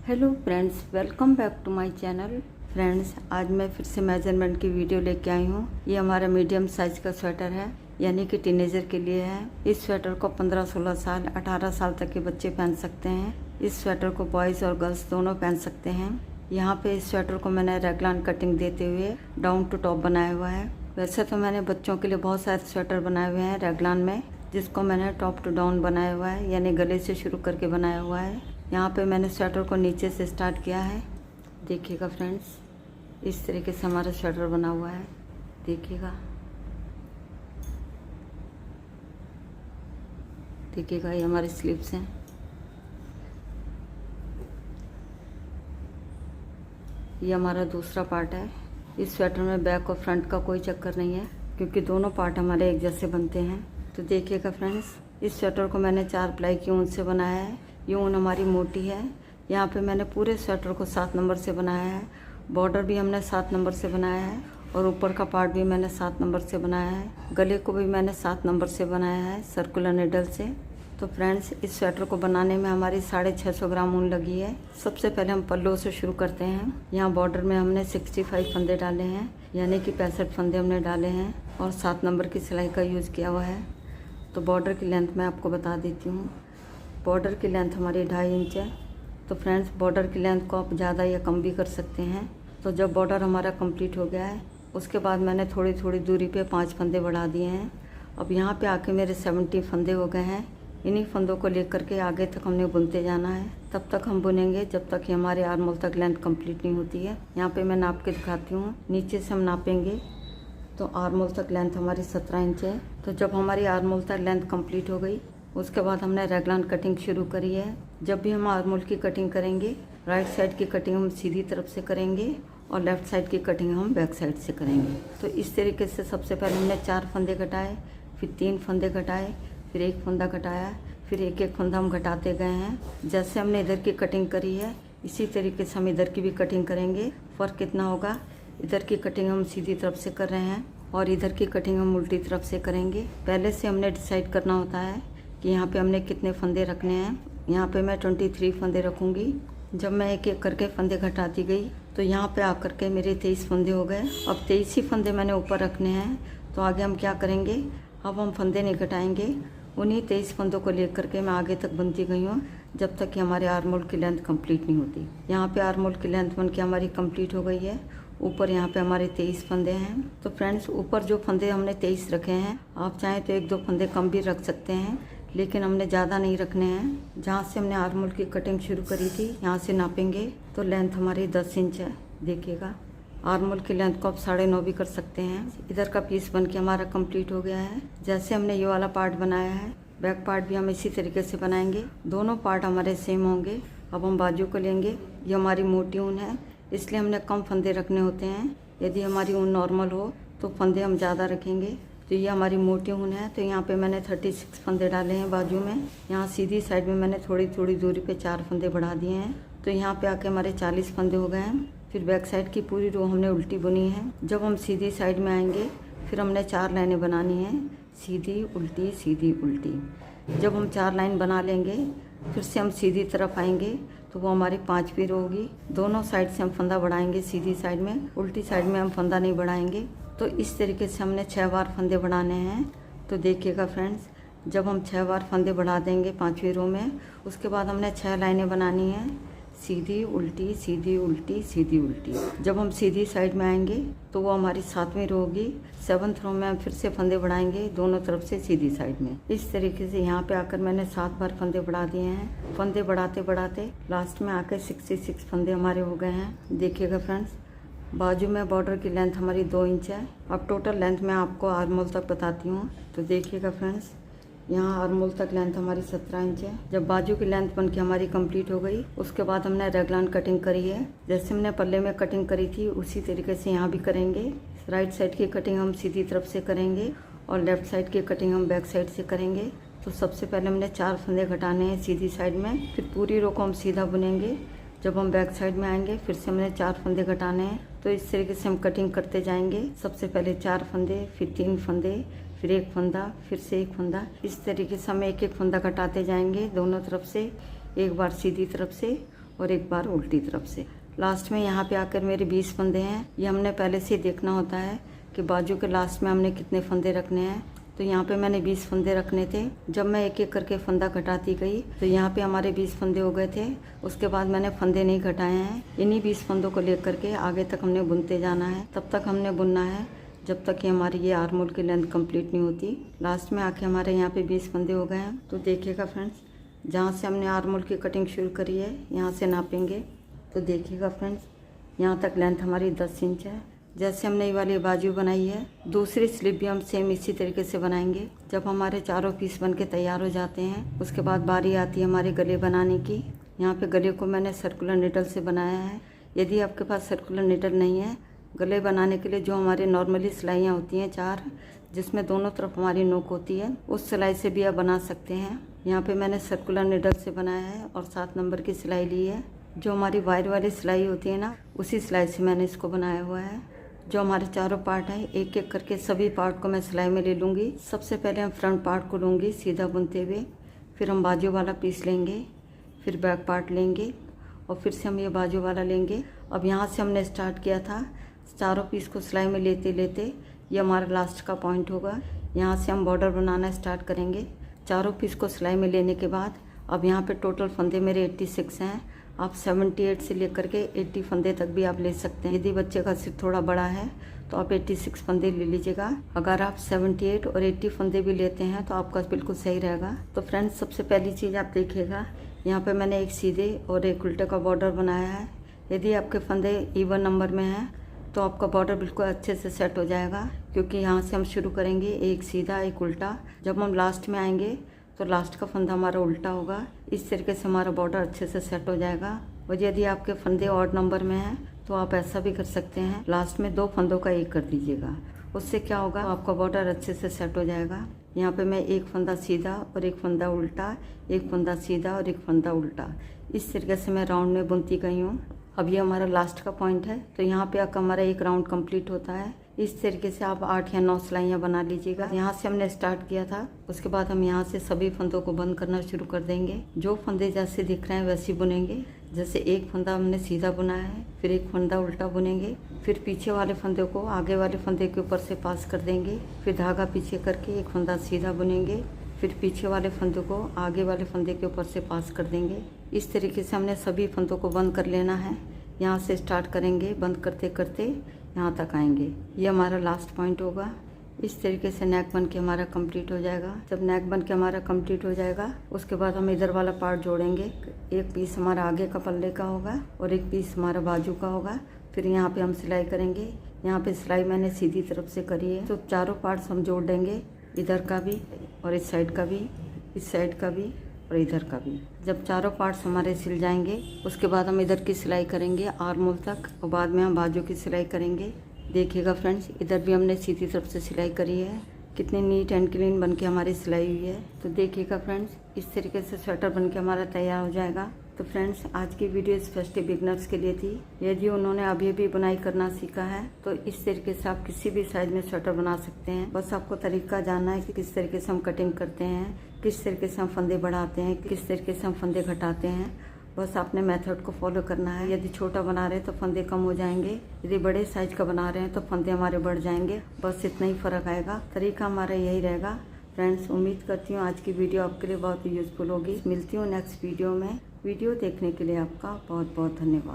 Hello friends, welcome back to my channel. Friends, आज मैं फिर से मेजरमेंट की वीडियो लेके आई हूँ। ये हमारा मीडियम साइज का स्वेटर है, यानी कि टीनेजर के लिए है। इस स्वेटर को 15-16 साल 18 साल तक के बच्चे पहन सकते हैं। इस स्वेटर को बॉयज़ और गर्ल्स दोनों पहन सकते हैं। यहाँ पे इस स्वेटर को मैंने रेगलान कटिंग देते हुए डाउन टू टॉप बनाया हुआ है। वैसे तो मैंने बच्चों के लिए बहुत सारे स्वेटर बनाए हुए हैं रेगलान में, जिसको मैंने टॉप टू डाउन बनाया हुआ है, यानी गले से शुरू करके बनाया हुआ है। यहाँ पे मैंने स्वेटर को नीचे से स्टार्ट किया है। देखिएगा फ्रेंड्स, इस तरीके से हमारा स्वेटर बना हुआ है। देखिएगा देखिएगा, ये हमारी स्लीव्स हैं। ये हमारा दूसरा पार्ट है। इस स्वेटर में बैक और फ्रंट का कोई चक्कर नहीं है, क्योंकि दोनों पार्ट हमारे एक जैसे बनते हैं। तो देखिएगा फ्रेंड्स, इस स्वेटर को मैंने 4 प्लाई की ऊन से बनाया है। ये ऊन हमारी मोटी है। यहाँ पे मैंने पूरे स्वेटर को 7 नंबर से बनाया है। बॉर्डर भी हमने 7 नंबर से बनाया है और ऊपर का पार्ट भी मैंने 7 नंबर से बनाया है। गले को भी मैंने 7 नंबर से बनाया है सर्कुलर निडल से। तो फ्रेंड्स, इस स्वेटर को बनाने में हमारी 650 ग्राम ऊन लगी है। सबसे पहले हम पल्लू से शुरू करते हैं। यहाँ बॉर्डर में हमने 65 फंदे डाले हैं, यानी कि 65 फंदे हमने डाले हैं और 7 नंबर की सिलाई का यूज़ किया हुआ है। तो बॉर्डर की लेंथ मैं आपको बता देती हूँ। बॉर्डर की लेंथ हमारी 2.5 इंच है। तो फ्रेंड्स, बॉर्डर की लेंथ को आप ज़्यादा या कम भी कर सकते हैं। तो जब बॉर्डर हमारा कंप्लीट हो गया है, उसके बाद मैंने थोड़ी थोड़ी दूरी पे 5 फंदे बढ़ा दिए हैं। अब यहाँ पे आके मेरे 70 फंदे हो गए हैं। इन्हीं फंदों को लेकर के आगे तक हमने बुनते जाना है। तब तक हम बुनेंगे जब तक कि हमारे आर्मोल तक लेंथ कंप्लीट नहीं होती है। यहाँ पे मैं नाप के दिखाती हूँ। नीचे से हम नापेंगे तो आर्मोल तक लेंथ हमारी 17 इंच है। तो जब हमारी आर्मोल तक लेंथ कंप्लीट हो गई, उसके बाद हमने रेगलान कटिंग शुरू करी है। जब भी हम आर्मोल की कटिंग करेंगे, राइट साइड की कटिंग हम सीधी तरफ से करेंगे और लेफ़्ट साइड की कटिंग हम बैक साइड से करेंगे। तो इस तरीके से सबसे पहले हमने 4 फंदे घटाए, फिर 3 फंदे घटाए, फिर 1 फंदा घटाया, फिर एक एक फंदा हम घटाते गए हैं। जैसे हमने इधर की कटिंग करी है, इसी तरीके से हम इधर की भी कटिंग करेंगे। फ़र्क कितना होगा, इधर की कटिंग हम सीधी तरफ से कर रहे हैं और इधर की कटिंग हम उल्टी तरफ से करेंगे। पहले से हमने डिसाइड करना होता है कि यहाँ पे हमने कितने फंदे रखने हैं। यहाँ पे मैं 23 फंदे रखूँगी। जब मैं एक एक करके फंदे घटाती गई तो यहाँ पे आकर के मेरे 23 फंदे हो गए। अब 23 ही फंदे मैंने ऊपर रखने हैं। तो आगे हम क्या करेंगे, अब हम फंदे नहीं घटाएंगे। उन्हीं 23 फंदों को लेकर के मैं आगे तक बनती गई हूँ, जब तक कि हमारे आर्मोल की लेंथ कंप्लीट नहीं होती। यहाँ पे आर्मोल की लेंथ बन के हमारी कंप्लीट हो गई है। ऊपर यहाँ पे हमारे 23 फंदे हैं। तो फ्रेंड्स, ऊपर जो फंदे हमने 23 रखे हैं, आप चाहें तो 1-2 फंदे कम भी रख सकते हैं, लेकिन हमने ज़्यादा नहीं रखने हैं। जहाँ से हमने आर्मोल की कटिंग शुरू करी थी, यहाँ से नापेंगे तो लेंथ हमारी 10 इंच है। देखिएगा, आर्मोल की लेंथ को आप 9.5 भी कर सकते हैं। इधर का पीस बन के हमारा कंप्लीट हो गया है। जैसे हमने ये वाला पार्ट बनाया है, बैक पार्ट भी हम इसी तरीके से बनाएंगे। दोनों पार्ट हमारे सेम होंगे। अब हम बाजू को लेंगे। ये हमारी मोटी ऊन है, इसलिए हमने कम फंदे रखने होते हैं। यदि हमारी ऊन नॉर्मल हो तो फंदे हम ज़्यादा रखेंगे। तो ये हमारी मोटी ऊन है। तो यहाँ पे मैंने 36 फंदे डाले हैं बाजू में। यहाँ सीधी साइड में मैंने थोड़ी थोड़ी दूरी पे 4 फंदे बढ़ा दिए हैं। तो यहाँ पे आके हमारे 40 फंदे हो गए हैं। फिर बैक साइड की पूरी रो हमने उल्टी बुनी है। जब हम सीधी साइड में आएंगे, फिर हमने 4 लाइनें बनानी हैं, सीधी उल्टी सीधी उल्टी। जब हम 4 लाइन बना लेंगे, फिर से हम सीधी तरफ आएंगे तो वो हमारी 5वीं रो होगी। दोनों साइड से हम फंदा बढ़ाएंगे सीधी साइड में, उल्टी साइड में हम फंदा नहीं बढ़ाएंगे। तो इस तरीके से हमने 6 बार फंदे बढ़ाने हैं। तो देखिएगा फ्रेंड्स, जब हम 6 बार फंदे बढ़ा देंगे 5वीं रो में, उसके बाद हमने 6 लाइनें बनानी हैं, सीधी उल्टी सीधी उल्टी सीधी उल्टी। जब हम सीधी साइड में आएंगे तो वो हमारी 7वीं रो होगी। 7th रो में हम फिर से फंदे बढ़ाएंगे दोनों तरफ से सीधी साइड में। इस तरीके से यहाँ पे आकर मैंने 7 बार फंदे बढ़ा दिए हैं। फंदे बढ़ाते बढ़ाते लास्ट में आकर 66 फंदे हमारे हो गए हैं। देखिएगा फ्रेंड्स, बाजू में बॉर्डर की लेंथ हमारी 2 इंच है। अब टोटल लेंथ मैं आपको आर्मोल तक बताती हूँ। तो देखिएगा फ्रेंड्स, यहाँ आर्मोल तक लेंथ हमारी 17 इंच है। जब बाजू की लेंथ बन के हमारी कंप्लीट हो गई, उसके बाद हमने रेगलान कटिंग करी है। जैसे हमने पल्ले में कटिंग करी थी, उसी तरीके से यहाँ भी करेंगे। राइट साइड की कटिंग हम सीधी तरफ से करेंगे और लेफ्ट साइड की कटिंग हम बैक साइड से करेंगे। तो सबसे पहले हमने 4 फंदे घटाने हैं सीधी साइड में, फिर पूरी रो को हम सीधा बुनेंगे। जब हम बैक साइड में आएंगे, फिर से हमने 4 फंदे घटाने हैं। तो इस तरीके से हम कटिंग करते जाएंगे। सबसे पहले 4 फंदे, फिर 3 फंदे, फिर 1 फंदा, फिर से 1 फंदा। इस तरीके से हम एक एक फंदा घटाते जाएंगे दोनों तरफ से, एक बार सीधी तरफ से और एक बार उल्टी तरफ से। लास्ट में यहाँ पे आकर मेरे 20 फंदे हैं। ये हमने पहले से देखना होता है कि बाजू के लास्ट में हमने कितने फंदे रखने हैं। तो यहाँ पे मैंने 20 फंदे रखने थे। जब मैं एक एक करके फंदा घटाती गई तो यहाँ पे हमारे 20 फंदे हो गए थे। उसके बाद मैंने फंदे नहीं घटाए हैं। इन्हीं 20 फंदों को लेकर के आगे तक हमने बुनते जाना है। तब तक हमने बुनना है जब तक कि हमारी ये आर्म होल की लेंथ कंप्लीट नहीं होती। लास्ट में आके हमारे यहाँ पे 20 फंदे हो गए हैं। तो देखिएगा फ्रेंड्स, जहाँ से हमने आर्म होल की कटिंग शुरू करी है यहाँ से नापेंगे। तो देखिएगा फ्रेंड्स, यहाँ तक लेंथ हमारी 10 इंच है। जैसे हमने ये वाली बाजू बनाई है, दूसरी स्लिप भी हम सेम इसी तरीके से बनाएंगे। जब हमारे चारों पीस बन के तैयार हो जाते हैं, उसके बाद बारी आती है हमारे गले बनाने की। यहाँ पे गले को मैंने सर्कुलर नीडल से बनाया है। यदि आपके पास सर्कुलर नीडल नहीं है, गले बनाने के लिए जो हमारे नॉर्मली सिलाइयाँ होती हैं 4, जिसमें दोनों तरफ हमारी नोक होती है, उस सिलाई से भी आप बना सकते हैं। यहाँ पे मैंने सर्कुलर नीडल से बनाया है और 7 नंबर की सिलाई ली है। जो हमारी वायर वाली सिलाई होती है ना, उसी सिलाई से मैंने इसको बनाया हुआ है। जो हमारे चारों पार्ट हैं, एक एक करके सभी पार्ट को मैं सिलाई में ले लूँगी। सबसे पहले हम फ्रंट पार्ट को लूँगी सीधा बुनते हुए, फिर हम बाजू वाला पीस लेंगे, फिर बैक पार्ट लेंगे और फिर से हम ये बाजू वाला लेंगे। अब यहाँ से हमने स्टार्ट किया था, चारों पीस को सिलाई में लेते लेते ये हमारा लास्ट का पॉइंट होगा। यहाँ से हम बॉर्डर बनाना स्टार्ट करेंगे। चारों पीस को सिलाई में लेने के बाद अब यहाँ पे टोटल फंदे मेरे 86 हैं। आप 78 से लेकर के 80 फंदे तक भी आप ले सकते हैं। यदि बच्चे का सिर थोड़ा बड़ा है तो आप 86 फंदे ले लीजिएगा। अगर आप 78 और 80 फंदे भी लेते हैं तो आपका बिल्कुल सही रहेगा। तो फ्रेंड्स, सबसे पहली चीज़ आप देखिएगा, यहाँ पे मैंने एक सीधे और एक उल्टे का बॉर्डर बनाया है। यदि आपके फंदे इवन नंबर में हैं तो आपका बॉर्डर बिल्कुल अच्छे से सेट हो जाएगा, क्योंकि यहाँ से हम शुरू करेंगे एक सीधा एक उल्टा। जब हम लास्ट में आएंगे तो लास्ट का फंदा हमारा उल्टा होगा। इस तरीके से हमारा बॉर्डर अच्छे से सेट हो जाएगा। और यदि आपके फंदे ऑड नंबर में हैं तो आप ऐसा भी कर सकते हैं, लास्ट में 2 फंदों का एक कर दीजिएगा। उससे क्या होगा, आपका बॉर्डर अच्छे से सेट हो जाएगा। यहाँ पे मैं एक फंदा सीधा और एक फंदा उल्टा, एक फंदा सीधा और एक फंदा उल्टा, इस तरीके से मैं राउंड में बुनती गई हूँ। अब ये हमारा लास्ट का पॉइंट है। तो यहाँ पे आकर हमारा एक राउंड कंप्लीट होता है। इस तरीके से आप 8 या 9 सिलाइयाँ बना लीजिएगा। यहाँ से हमने स्टार्ट किया था, उसके बाद हम यहाँ से सभी फंदों को बंद करना शुरू कर देंगे। जो फंदे जैसे दिख रहे हैं वैसे बुनेंगे। जैसे एक फंदा हमने सीधा बुना है, फिर एक फंदा उल्टा बुनेंगे, फिर पीछे वाले फंदे को आगे वाले फंदे के ऊपर से पास कर देंगे, फिर धागा पीछे करके एक फंदा सीधा बुनेंगे, फिर पीछे वाले फंदे को आगे वाले फंदे के ऊपर से पास कर देंगे। इस तरीके से हमने सभी फंदों को बंद कर लेना है। यहाँ से स्टार्ट करेंगे, बंद करते करते यहाँ तक आएंगे। ये हमारा लास्ट पॉइंट होगा। इस तरीके से नेक बन के हमारा कंप्लीट हो जाएगा। जब नेक बन के हमारा कंप्लीट हो जाएगा, उसके बाद हम इधर वाला पार्ट जोड़ेंगे। एक पीस हमारा आगे का पल्ले का होगा और एक पीस हमारा बाजू का होगा। फिर यहाँ पे हम सिलाई करेंगे। यहाँ पे सिलाई मैंने सीधी तरफ से करी है। तो चारों पार्ट्स हम जोड़ देंगे, इधर का भी और इस साइड का भी, इस साइड का भी और इधर का भी। जब चारों पार्ट्स हमारे सिल जाएंगे, उसके बाद हम इधर की सिलाई करेंगे आर्म होल तक और बाद में हम बाजू की सिलाई करेंगे। देखिएगा फ्रेंड्स, इधर भी हमने सीधी तरफ से सिलाई करी है। कितनी नीट एंड क्लीन बन के हमारी सिलाई हुई है। तो देखिएगा फ्रेंड्स, इस तरीके से स्वेटर बन के हमारा तैयार हो जाएगा। तो फ्रेंड्स, आज की वीडियो स्पेशली बिगनर्स के लिए थी। यदि उन्होंने अभी भी बुनाई करना सीखा है तो इस तरीके से आप किसी भी साइज में स्वेटर बना सकते हैं। बस आपको तरीका जानना है कि किस तरीके से हम कटिंग करते हैं, किस तरीके से हम फंदे बढ़ाते हैं, किस तरीके से हम फंदे घटाते हैं। बस आपने मेथड को फॉलो करना है। यदि छोटा बना रहे हैं तो फंदे कम हो जाएंगे, यदि बड़े साइज का बना रहे हैं तो फंदे हमारे बढ़ जाएंगे। बस इतना ही फ़र्क आएगा। तरीका हमारा यही रहेगा। फ्रेंड्स, उम्मीद करती हूँ आज की वीडियो आपके लिए बहुत ही यूज़फुल होगी। मिलती हूँ नेक्स्ट वीडियो में। वीडियो देखने के लिए आपका बहुत बहुत धन्यवाद।